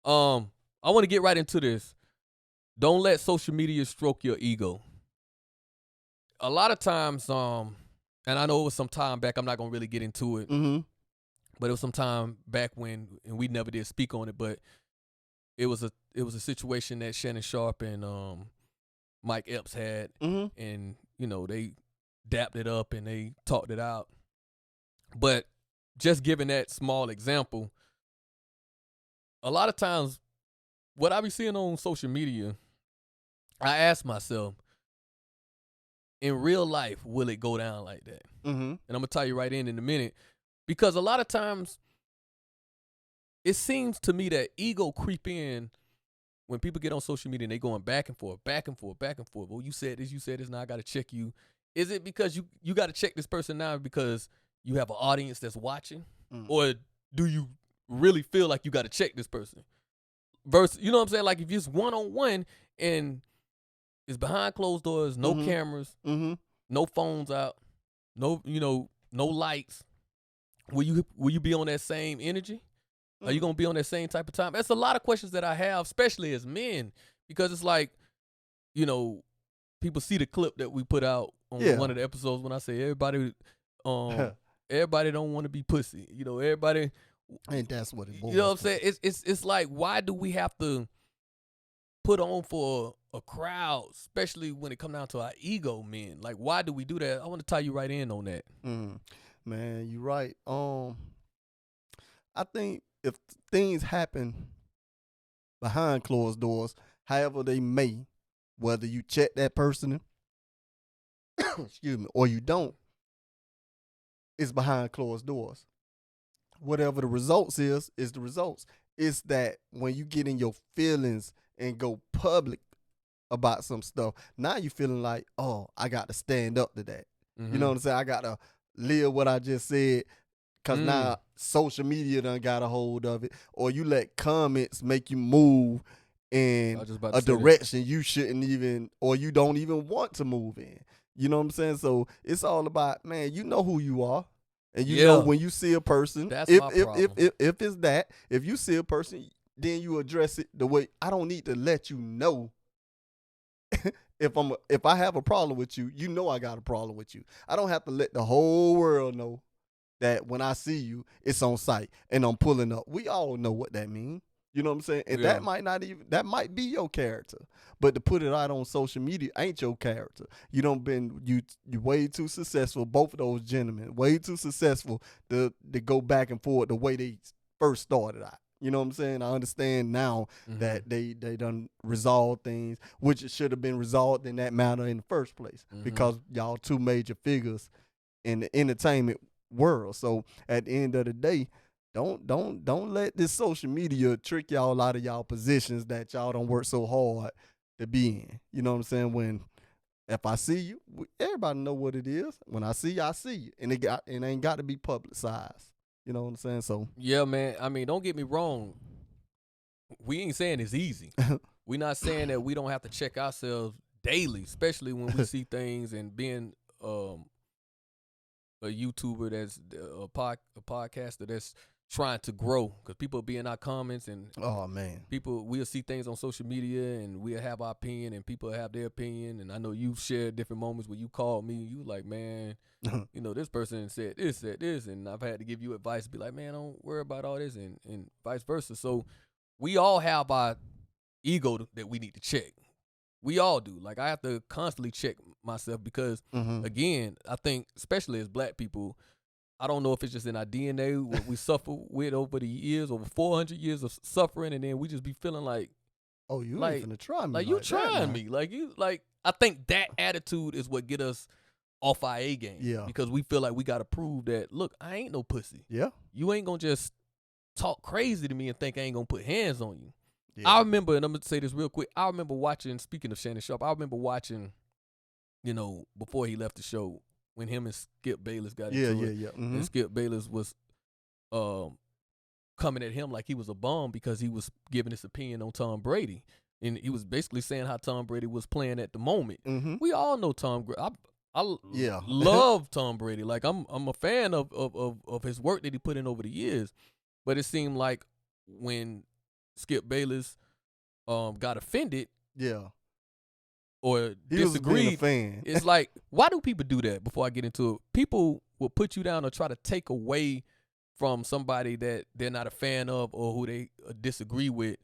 I want to get right into this. Don't let social media stroke your ego. A lot of times, and I know it was some time back. I'm not gonna really get into it, Mm-hmm. but it was some time back when, and we never did speak on it. But it was a situation that Shannon Sharp and Mike Epps had, Mm-hmm. and they dapped it up and they talked it out. But just giving that small example, a lot of times what I be seeing on social media, I ask myself, in real life, will it go down like that? Mm-hmm. And I'm gonna tell you right in a minute, because a lot of times it seems to me that ego creep in when people get on social media and they going back and forth, back and forth, back and forth. Well, you said this, now I gotta check you. Is it because you gotta check this person now because you have an audience that's watching? Or do you really feel like you gotta check this person? Versus, you know what I'm saying? Like if it's one-on-one and it's behind closed doors, no cameras, no phones out, no lights. Will you be on that same energy? Are you gonna be on that same type of time? That's a lot of questions that I have, especially as men, because it's like, people see the clip that we put out on one of the episodes when I say everybody don't want to be pussy. Everybody. And that's what it boils. You know what I'm saying? It's like, why do we have to put on for a crowd, especially when it comes down to our ego, men? Like, why do we do that? I want to tie you right in on that. Man, you're right. I think if things happen behind closed doors, however they may, whether you check that person, excuse me, or you don't, it's behind closed doors. Whatever the results is the results. It's that when you get in your feelings and go public about some stuff, now you feeling like, oh, I got to stand up to that. You know what I'm saying? I got to live what I just said, because now social media done got a hold of it. Or you let comments make you move in a direction you shouldn't even, or you don't even want to move in. You know what I'm saying? So it's all about, man, you know who you are. And you know when you see a person, that's my problem. If it's that, if you see a person, then you address it the way. I don't need to let you know if I have a problem with you, you know I got a problem with you. I don't have to let the whole world know that when I see you, it's on site and I'm pulling up. We all know what that means. You know what I'm saying? And that might be your character. But to put it out on social media ain't your character. You way too successful, both of those gentlemen, way too successful to go back and forth the way they first started out. You know what I'm saying? I understand now that they done resolved things, which it should have been resolved in that manner in the first place, because y'all two major figures in the entertainment world. So at the end of the day, don't let this social media trick y'all out of y'all positions that y'all don't work so hard to be in. You know what I'm saying? If I see you, everybody know what it is. When I see you, I see you, and it ain't got to be publicized. You know what I'm saying? So yeah, man. I mean, don't get me wrong. We ain't saying it's easy. We're not saying that we don't have to check ourselves daily, especially when we see things, and being a YouTuber that's a podcaster that's trying to grow, because people be in our comments, and we'll see things on social media and we'll have our opinion and people have their opinion. And I know you've shared different moments where you called me, you like, man, this person said this, and I've had to give you advice, be like, man, don't worry about all this, and vice versa. So we all have our ego that we need to check. We all do. Like, I have to constantly check myself because, again, I think, especially as black people, I don't know if it's just in our DNA, what we suffer with over the years, over 400 years of suffering, and then we just be feeling like, oh, you ain't finna try me. Like you trying me. I think that attitude is what get us off our A game. Yeah. Because we feel like we got to prove that, look, I ain't no pussy. Yeah. You ain't going to just talk crazy to me and think I ain't going to put hands on you. Yeah. I remember, and I'm going to say this real quick, I remember watching, speaking of Shannon Sharp, I remember watching, before he left the show, when him and Skip Bayless got into it. And Skip Bayless was coming at him like he was a bum because he was giving his opinion on Tom Brady. And he was basically saying how Tom Brady was playing at the moment. We all know Tom Brady. I love Tom Brady. Like, I'm a fan of his work that he put in over the years. But it seemed like when Skip Bayless got offended Yeah. or He was being a disagreed. fan. It's like, why do people do that? Before I get into it, people will put you down or try to take away from somebody that they're not a fan of or who they disagree with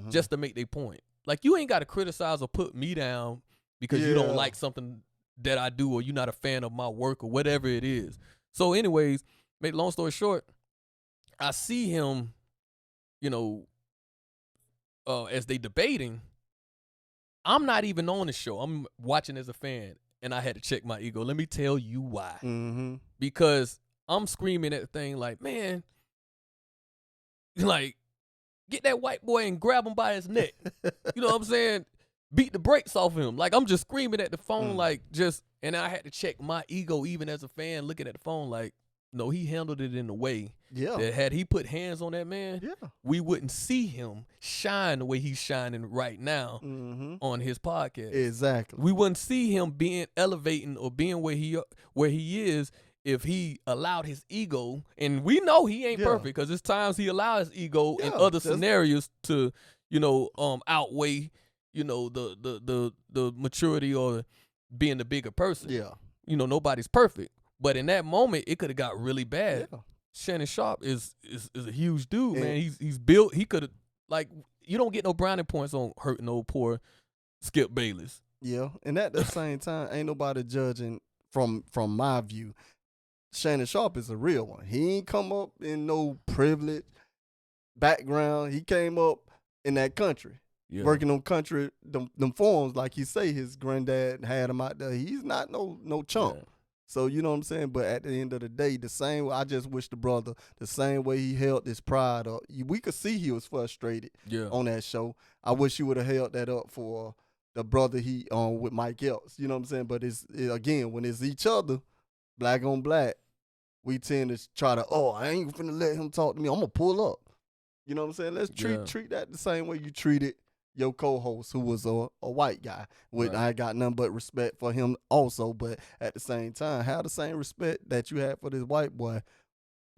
just to make their point. Like, you ain't got to criticize or put me down because you don't like something that I do or you're not a fan of my work or whatever it is. So anyways, make long story short, I see him, you know, as they debating. I'm not even on the show. I'm watching as a fan, and I had to check my ego. Let me tell you why. Because I'm screaming at the thing like, man, like, get that white boy and grab him by his neck. You know what I'm saying? Beat the brakes off him. Like, I'm just screaming at the phone, like, just, and I had to check my ego even as a fan looking at the phone like, no, he handled it in a way that had he put hands on that man, we wouldn't see him shine the way he's shining right now on his podcast. Exactly. We wouldn't see him being elevating or being where he is if he allowed his ego. And we know he ain't perfect because there's times he allows his ego in other scenarios to, outweigh, the maturity or being the bigger person. Yeah. Nobody's perfect. But in that moment, it could have got really bad. Yeah. Shannon Sharp is a huge dude, man. He's built. He could have, like, you don't get no brownie points on hurting old poor Skip Bayless. Yeah, and at the same time, ain't nobody judging from my view. Shannon Sharp is a real one. He ain't come up in no privileged background. He came up in that country. Working on country, them forums, like he say his granddad had him out there. He's not no chump. Yeah. So, you know what I'm saying? But at the end of the day, the same way, I just wish the brother, the same way he held his pride up. We could see he was frustrated on that show. I wish he would have held that up for the brother he with Mike Epps. You know what I'm saying? But again, when it's each other, black on black, we tend to try to, I ain't finna let him talk to me. I'm going to pull up. You know what I'm saying? Let's treat that the same way you treated your co-host, who was a white guy, which I got nothing but respect for him also, but at the same time, have the same respect that you had for this white boy,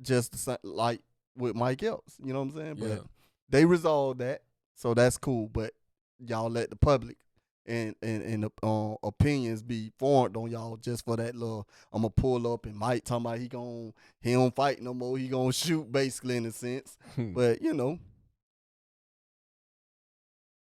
just the same, like with Mike Epps, you know what I'm saying? But they resolved that, so that's cool, but y'all let the public and the opinions be formed on y'all just for that little, I'm going to pull up and Mike talking about he don't fight no more, he going to shoot basically in a sense, but